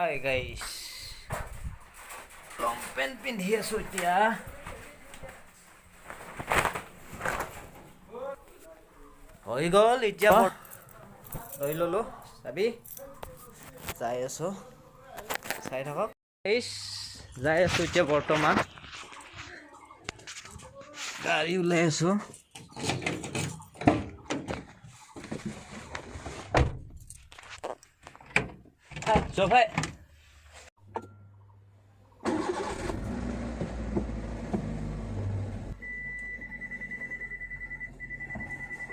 Hi guys. Long pen পিন্ধি আছো এতিয়া হৈ গ'ল এতিয়া লৈ ললো চাবি যাই আছো চাই থাকক যাই আছো এতিয়া বৰ্তমান গাড়ী ওলাই আছো Sophie.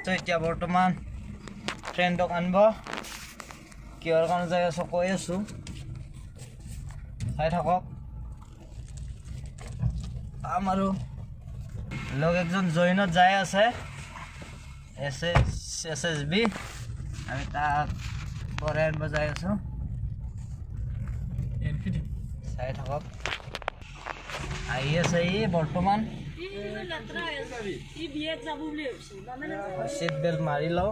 So এতিয়া বৰ্তমান ফ্ৰেণ্ডক আনব কিহৰ কাৰণে যাই আছো কৈ আছো চাই থাকক আমাৰো লগ একজন জইনত যাই আছে SSB আমি তাক পৰে আনব যাই আছো চাই থাকক আহি আছে বৰ্তমান সিট বেল্ট মাৰি লওঁ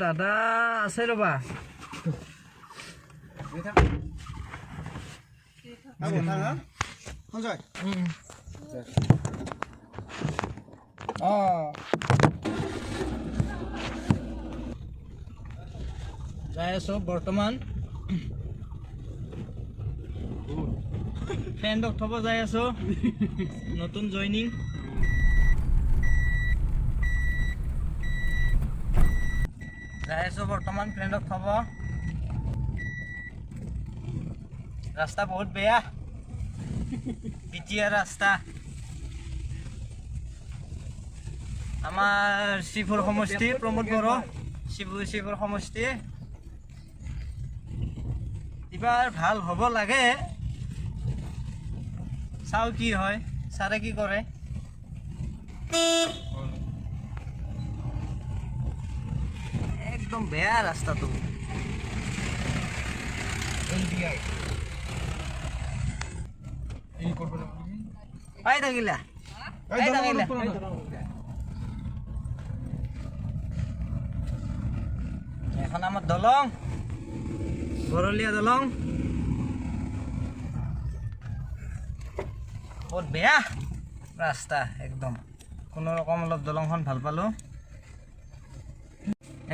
দাদা আছে ৰবা যাই আছো বৰ্তমান ফ্ৰেণ্ডক থব যাই আছো নতুন জইনিং যাই আছো বৰ্তমান ফ্ৰেণ্ডক থব ৰাস্তা বহুত বেয়া পিটিয়া ৰাস্তা আমাৰ শিৱৰ সমষ্টি প্ৰমোদ বড়ো শিৱৰ সমষ্টি এবাৰ ভাল হ'ব লাগে চাও কি হয় ছাৰে কি কৰে একদম বেয়া ৰাস্তাটো পাই থাকিলা এখন আমাৰ দলং গৰলিয়া দলং বহুত বেয়া ৰাস্তা একদম কোনো ৰকম অলপ দলংখন ভাল পালো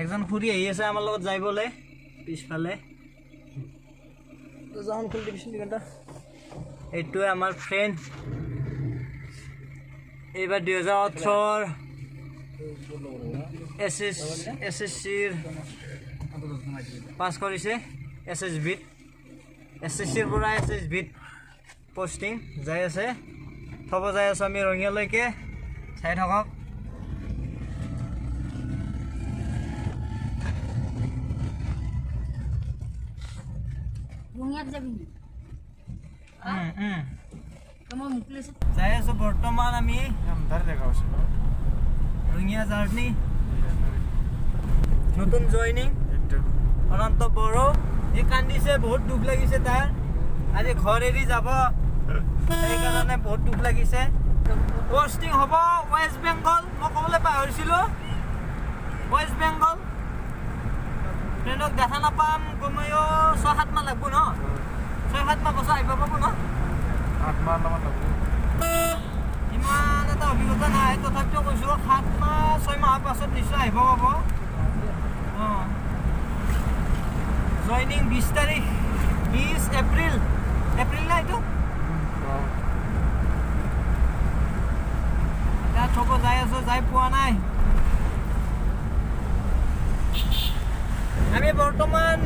একজন খুৰী আহি আছে আমাৰ লগত যাই বলে পিছফালে যাওন খুলি দিবিচোন দিগন্ত এইটোৱে আমাৰ ফ্ৰেণ্ড এইবাৰ 2018 SSCৰ পাছ কৰিছে SSCৰ পৰা SSBত পোষ্টিং যাই আছে থব যাই আছো আমি ৰঙিয়ালৈকে চাই থাকক ৰঙিয়াত যাবি তোমাৰ মুখলে যাই আছো বৰ্তমান আমি ৰঙিয়া জাৰ্নি নতুন জইনিং অনন্ত বড়ো ই কান্দিছে বহুত দুখ লাগিছে তাৰ আজি ঘৰ এৰি যাব সেইকাৰণে বহুত দুখ লাগিছে পোষ্টিং হ'ব ৱেষ্ট বেংগল মই ক'বলৈ পাহৰিছিলোঁ ৱেষ্ট বেংগল ফ্ৰেণ্ডক দেখা নাপাম কমেও 6-7 মাহ লাগব ন 6-7 মাহ বছৰ আহিব পাব ন 8 মাহ মান লাগব ইমান এটা অভিজ্ঞতা নাই তথাপিও কৈছোঁ 7 মাহ 6 মাহৰ পাছত নিশ্চয় আহিব পাব জইনিং 20 তাৰিখ 20 এপ্ৰিল না এইটো তাত থব যাই আছো যাই পোৱা নাই আমি বৰ্তমান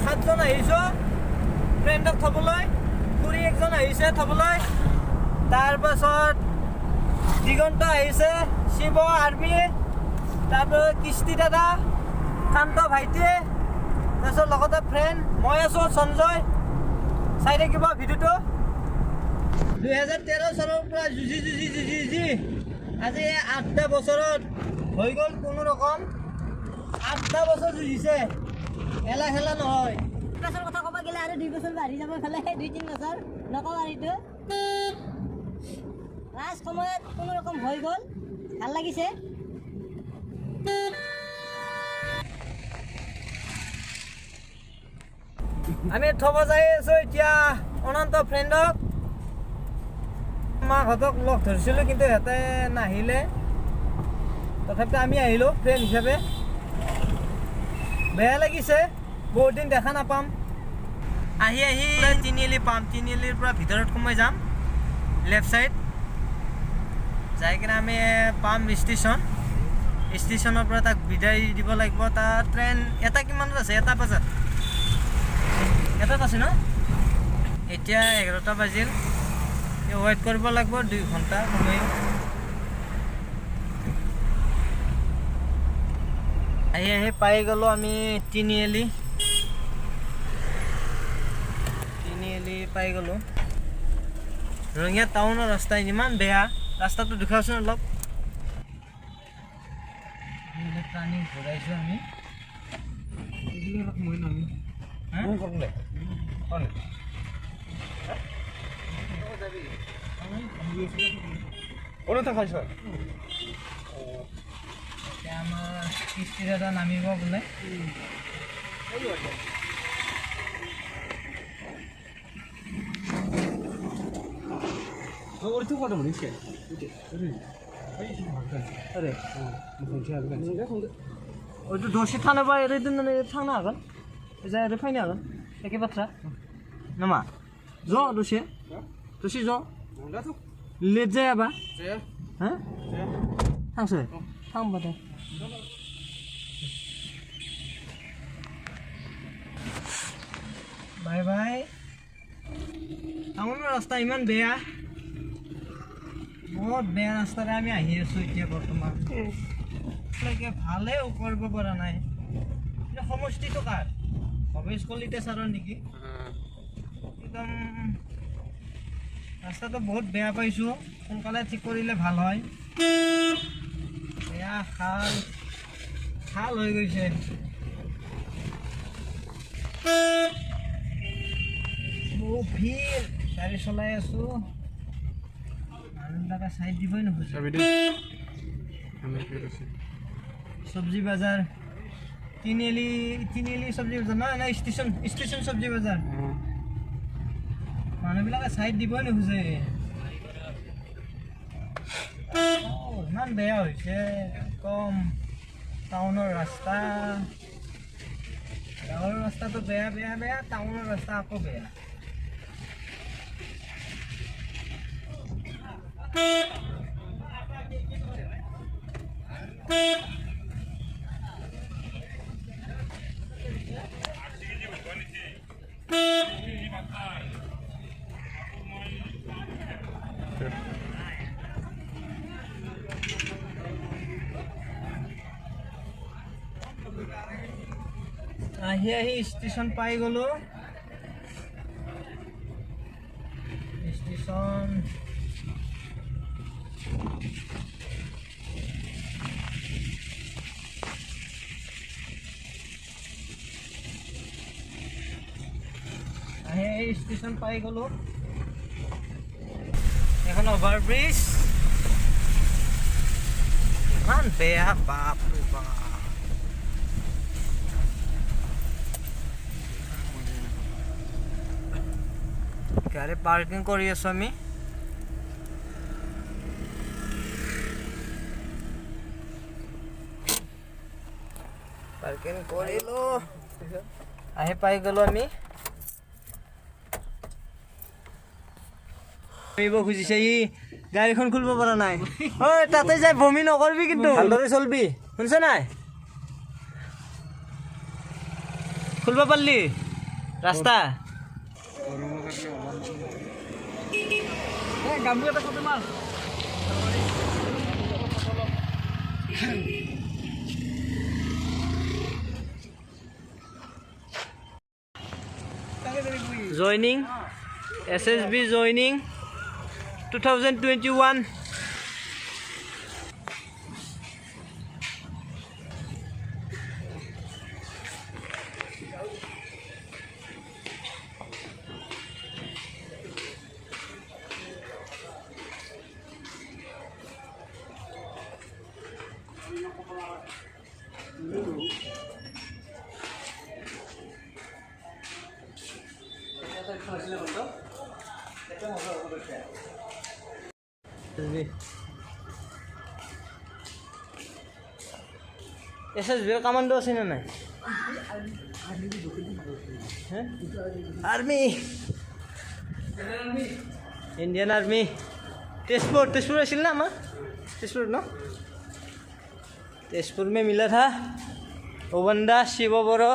7 জন আহিছোঁ ফ্ৰেণ্ডক থবলৈ খুৰী একজন আহিছে থবলৈ তাৰপাছত দিগন্ত আহিছে শিৱ আৰ্মি তাৰপাছত কৃষ্টি দাদা কান্ত ভাইটি তাৰপিছত লগতে ফ্ৰেণ্ড মই আছোঁ সঞ্জয় চাই থাকিব ভিডিঅ'টো 2013 চনৰ পৰা যুঁজি আজি 8টা বছৰত হৈ গ'ল কোনো ৰকম 8টা বছৰ যুঁজিছে এলা খেলা নহয় বছর কথা কবা গেলে আর 2 বছর বাড়ি যাব ফেলে 2-3 বছর নকও আর এটা লাষ্ট সময়ত কোনো ৰকম হৈ গ'ল, ভাল লাগিছে। আমি থব যাই আছো এতিয়া অনন্ত ফ্ৰেণ্ডক। মাকহঁতক লগ ধৰিছিলোঁ কিন্তু সিহঁতে নাহিলে, তথাপিতো আমি আহিলোঁ ফ্ৰেণ্ড হিচাপে। বেয়া লাগিছে, বহুত দিন দেখা নাপাম। আহি তিনিআলি পাম, তিনিআলিৰ পৰা ভিতৰত সোমাই যাম লেফ্ট ছাইড যাই কিনে আমি পাম ষ্টেচনৰ পৰা তাক বিদায় দিব লাগিব। তাৰ ট্ৰেইন এটা কিমানত আছে? 1 বজাত, 1 আছে ন? এতিয়া 11টা বাজিল, ৱেইট কৰিব লাগিব 2 ঘণ্টা সময়। আহি পাই গ'লোঁ আমি তিনিআলি পাই গ'লোঁ। ৰঙিয়া টাউনৰ ৰাস্তা ইমান বেয়া, ৰাস্তাটো দেখাওঁচোন অলপ। টাৰ্ণিং ঘূৰাইছোঁ আমি। এতিয়া আমাৰ কিস্তি এটা নামিব বোলে। ओइटु दसे थानोबा ओरै दोननानै थांनो हागोन, ओजा ओरै फैनो हागोन, एखे बाथ्रा नामा? ज' दसे ज' लेट जायाबा? हा? थांसै? थांबाथाय बाय बाय। টাউনৰ ৰাস্তা ইমান বেয়া, বহুত বেয়া ৰাস্তাৰে আমি আহি আছোঁ এতিয়া বৰ্তমান। ভালেও কৰিব পৰা নাই। কিন্তু সমষ্টিটো কাৰ? ভৱেশ কলিতা ছাৰৰ নেকি? একদম ৰাস্তাটো বহুত বেয়া পাইছোঁ, সোনকালে ঠিক কৰিলে ভাল হয়। বেয়া খাল হৈ গৈছে। বহুত ভিৰ, গাড়ী চলাই আছোঁ, মানুহবিলাকে চাইড দিবই নোখোজে। চব্জি বজাৰ, তিনিআলি চব্জি বজাৰ নহয়, নাই ষ্টেচন চব্জি বজাৰ। মানুহবিলাকে চাইড দিবই নোখোজে। ইমান বেয়া হৈছে কম। টাউনৰ ৰাস্তা, গাঁৱৰ ৰাস্তাটো বেয়া, টাউনৰ ৰাস্তা আকৌ বেয়া। আহি ষ্টেচন পাই গ'লোঁ। ষ্টেচন ষ্টেচন পাই গ'লোঁ। এখন অভাৰব্ৰিজ, ইমান বেয়া, বাপৰে বাপ। গাড়ী পাৰ্কিং কৰি আছোঁ আমি। পাৰ্কিং কৰিলোঁ, আহি পাই গ'লোঁ আমি। খুজিছে ই, গাড়ীখন খুলিব পৰা নাই। ঐ তাতে যাই বমি নকৰিবি কিন্তু, ভালদৰে চলবি, শুনিছ নাই? খুলিব পাৰিলি ৰাস্তা? গামু এটা ফটো মাৰ। Joining SSB joining 2021। SSB commando আছে নে নাই আৰ্মি ইণ্ডিয়ান আৰ্মি তেজপুৰ আছিল না আমাৰ तेजपुर न तेजपुर में मिला था ओबंदा शिव बड़ो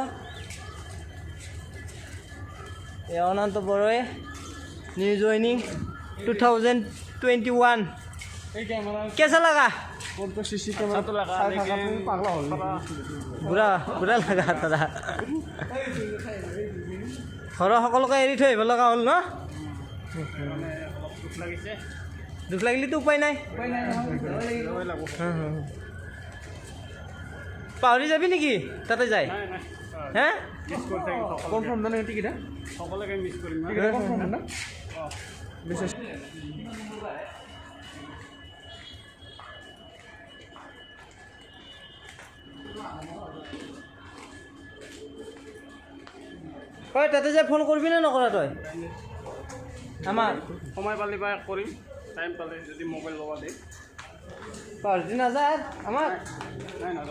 अनंत बड़ोए न्यू ज्वाइनिंग 2021 कैसा लगा बुरा बुरा लगा दादा घर सकलोके एरि थৈ আহিব লগা হ'ল ন दुख लगिले तो उपाय নাই পাহৰি যাবি নেকি তাতে যায় হ্যাঁ কনফাৰ্ম জানো টিকেট সকলকে মিস কৰিম টিকেট কনফাৰ্ম না বিশেষ কই তাতে যায় ফোন কৰবি না নকৰা তই আমাৰ সময় পালে বা কৰিম টাইম পালে যদি মোবাইল লবা দে পাৰতি না যায় আমাৰ নাই না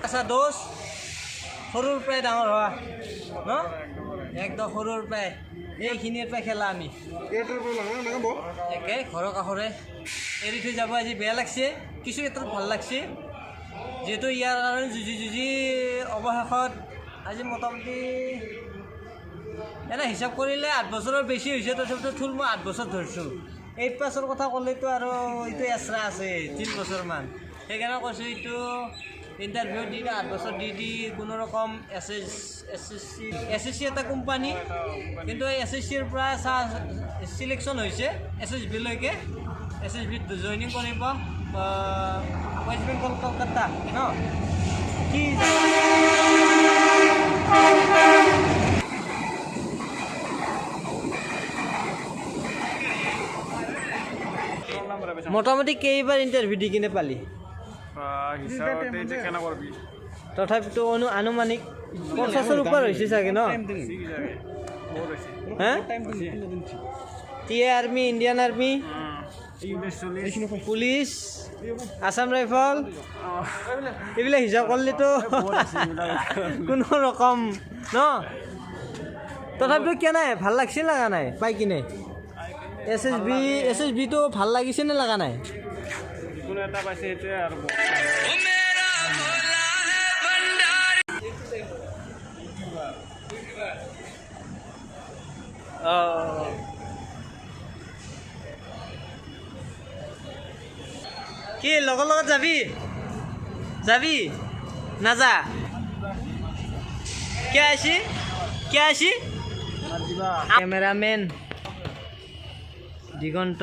আচ্ছা দোষ সৰুৰ পৰাই ডাঙৰ হোৱা ন একদম সৰুৰ পৰাই এইখিনিৰ পৰাই খেলা আমি একে ঘৰৰ কাষৰে এৰি থৈ যাব আজি বেয়া লাগছে কিছু ক্ষেত্ৰত ভাল লাগছে যেহেতু ইয়াৰ কাৰণে যুঁজি অৱশেষত আজি মোটামুটি এনে হিচাপ কৰিলে 8 বছৰৰ বেছি হৈছে তথাপিতো থুল মই 8 বছৰ ধৰিছোঁ 8 পাছৰ কথা ক'লেতো আৰু এইটো এচৰা আছে 3 বছৰমান সেইকাৰণে কৈছোঁ এইটো ইণ্টাৰভিউ দি 8 বছৰ দি কোনো ৰকম এছএছচি এটা কোম্পানী কিন্তু এই এছএছচিৰ পৰা চিলেকশ্যন হৈছে এছএছবিলৈকে এছএছবিত জইনিং কৰিব ৱেষ্ট বেংগল কলকাতা ন কি মোটামুটি কেইবাৰ ইণ্টাৰভিউ দি কিনে পালি তথাপিতো আনুমানিক 50ৰ ওপৰ হৈছে চাগে ন টি army Indian army police Assam rifle এইবিলাক হিচাপ কৰিলেতো কোনো ৰকম ন তথাপিতো কিয় নাই ভাল লাগছে লগা নাই পাই কিনে এছএছবিটো ভাল লাগিছে নে লগা নাই কোনো এটা পাইছে এইটোৱে আৰু কি লগৰ লগত যাবি নাযা কিয় আছি কেমেৰামেন দিগন্ত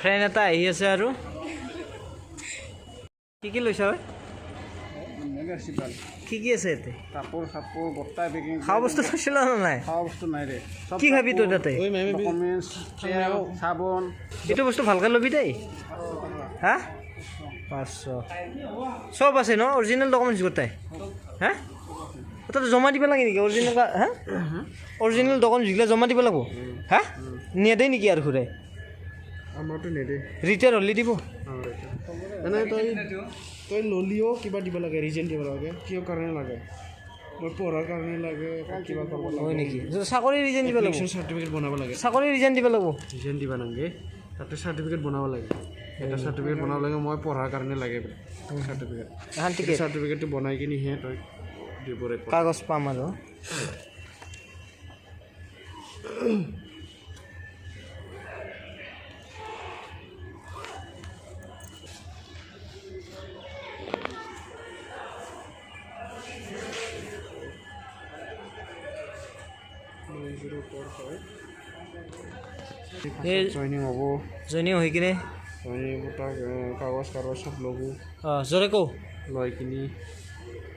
ফ্ৰেণ্ড এটা আহি আছে আৰু কি লৈছ কি আছে ইয়াতে কাপোৰ গোটাই পেকিং খোৱা বস্তু লৈছিল নে নাই খোৱা বস্তু নাই ৰে কি খাবি তই তাতে চাবোন এইটো বস্তু ভালকৈ ল'বি দেই হা 500 চব আছে ন অৰিজিনেল ডকুমেণ্টছ গোটাই হা তাতে জমা দিব লাগে নেকি অৰিজিনেল হা অৰিজিনেল ডকুমেণ্টছ যিগিলা জমা দিব লাগিব হা নেদে নেকি আৰু ঘূৰাই আমাৰতো নেদে ৰিটায়াৰ হ'লে দিব এনে তই ল'লিও কিবা দিব লাগে ৰিজেন দিব লাগে কিয় কাৰণে লাগে মই পঢ়াৰ কাৰণে লাগে কিবা কৰিব লাগে হয় নেকি চাকৰি ৰিজেন দিব লাগিব চাৰ্টিফিকেট বনাব লাগে চাকৰি ৰিজেন দিব লাগিব ৰিজেন দিব নালাগে তাতে চাৰ্টিফিকেট বনাব লাগে এটা চাৰ্টিফিকেট বনাব লাগে মই পঢ়াৰ কাৰণে লাগে চাৰ্টিফিকেট চাৰ্টিফিকেটটো বনাই কিনিহে তই দিব কাগজ পাম আৰু জইনিং হৈ কিনে কাগজ চব ল'ব জোৰে কওঁ লৈ কিনি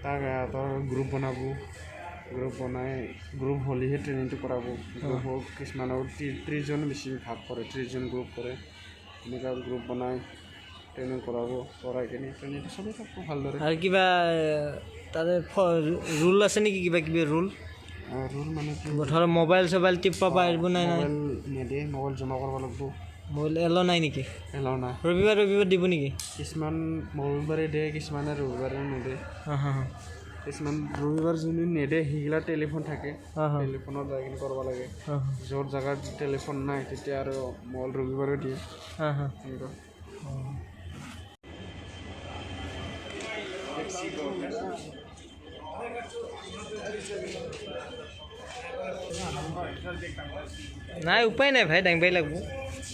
তাক গ্ৰুপ বনাব গ্ৰুপ বনাই গ্ৰুপ হ'লেহে ট্ৰেইনিংটো কৰাব গ্ৰুপ কিছুমানৰ 30জন বেছি ভাগ কৰে 30জন গ্ৰুপ কৰে এনেকুৱা গ্ৰুপ বনাই ট্ৰেইনিং কৰাব কৰাই কিনে ট্ৰেইনিংটো চলি থাকিব ভালদৰে আৰু কিবা তাতে ৰুল আছে নেকি কিবা কিবি ৰুল ৰুল মানে কি ধৰ মোবাইল চবাইল টিপবা পাৰিব নাই নাই মোবাইল নেদে মোবাইল জমা কৰিব লাগিব মোবাইল এলাও নাই নেকি এলাও নাই ৰবিবাৰ দিব নেকি কিছুমান মঙলবাৰে দিয়ে কিছুমানে ৰবিবাৰে নেদে কিছুমান ৰবিবাৰ যোনে নেদে সেইগিলা টেলিফোন থাকে টেলিফোনত যাই কিনে কৰিব লাগে য'ত জেগাত টেলিফোন নাই তেতিয়া আৰু ৰবিবাৰে দিয়ে এনেকুৱা নাই উপায় নাই ভাই দাঙিবই লাগব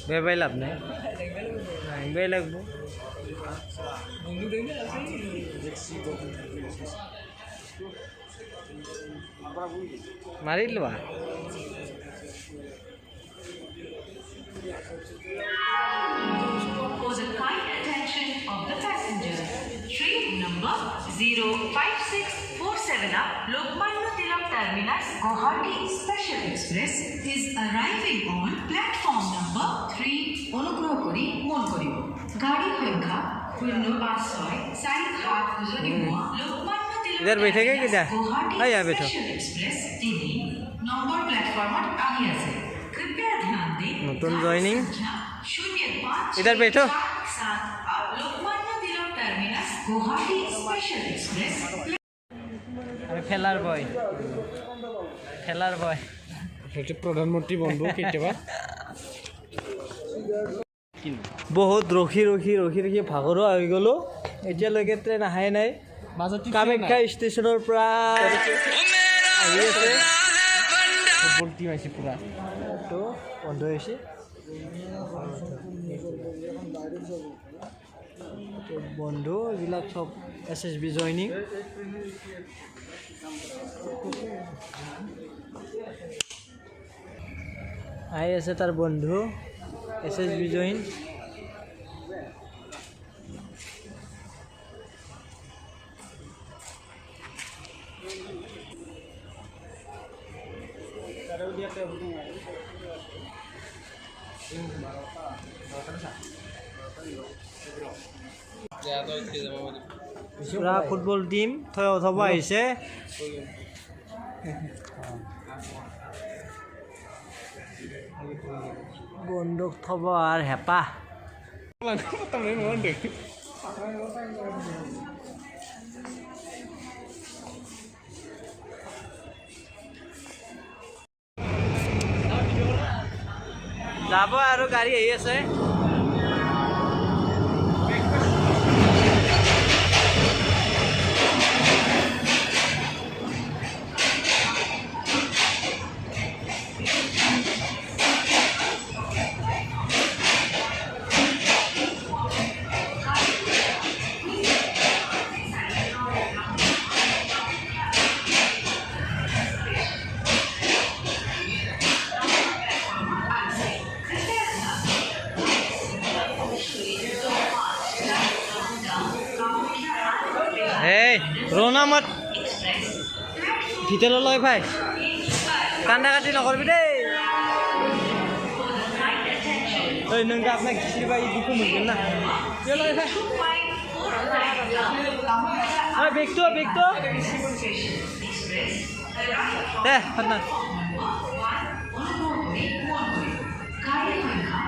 বেবাই লাভ নাই দাঙিবই লাগব মাৰি লোৱা For the kind attention of the passenger, train number 05647 up Lokmanya Tilak Terminus, Guwahati Special Express is arriving on platform number 3. অনুগ্ৰহ কৰি মন কৰিব গাড়ী সংখ্যা 056 উজনি হোৱা লোকমান্য তিলক इधर बैठेगा किधर গুৱাহাটী बैठो স্পেশাল এক্সপ্ৰেছ 3 নম্বৰ প্লেটফৰ্মত আহি আছে कृपया ध्यान दें नতুন জয়নিং 05 इधर बैठो Lokmanya Tilak terminus Guwahati special express আৰু খেলাৰ বয় সেইটো প্ৰধানমন্ত্ৰী বন্ধু কেতিয়াবা বহুত ৰখি ভাগৰো হৈ গ'লোঁ এতিয়ালৈকে ট্ৰেইন আহাই নাই কামাখ্যা ষ্টেচনৰ পৰা আহি আছে ফুটবল টিম আহিছে পূৰা তো বন্ধ হৈছে বন্ধু এইবিলাক চব SSB জইনিং আহি আছে তাৰ বন্ধু SSB জইন পুৰা ফুটবল টিম থ'ব আহিছে বন্দুক থ'ব আৰু হেঁপাহ যাব আৰু গাড়ী আহি আছে এই ৰোনা মত ভিতৰত লৈ ভাই কান্দা কাটি নকৰবি দেই ঐ নংগা আপোনাক কিবা দুখো মোনগেল না কিয় লৈ ভাই ঐ বেগটো দে ফটনা গাড়ী সংখ্যা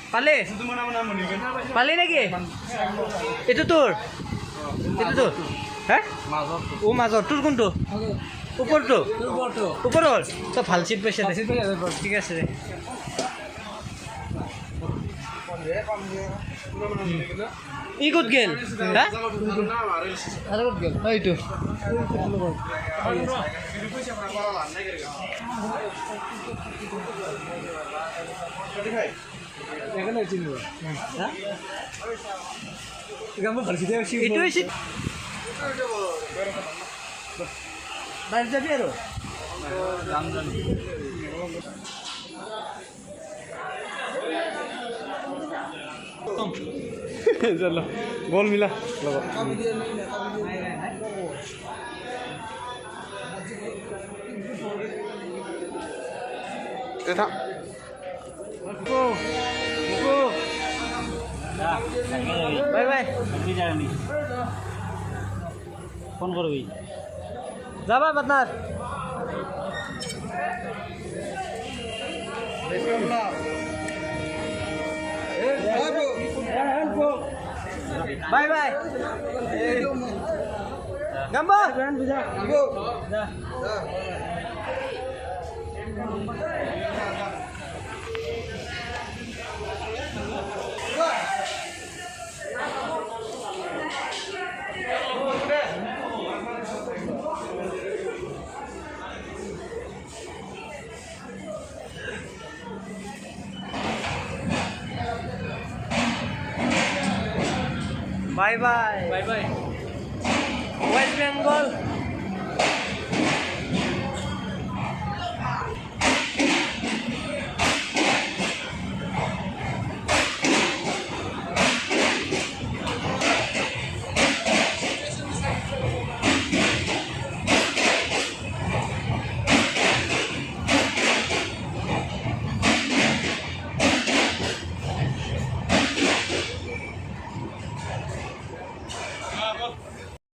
025 পালি নেকি এইটো তোৰ হে ও মাজত তোৰ কোনটো ওপৰটো ওপৰৰ তই ভাল চিট পাইছে ঠিক আছে দে ই ক'ত গেল আৰু ক'ত গেল এইটো এইটোৱে চিট বাইৰে যাবি আৰু चलो बॉल मिला लगा था বাই বাই ফোন করবি যাবা পার্টনার বাই বাই গাম্বা bye bye bye bye West Bengal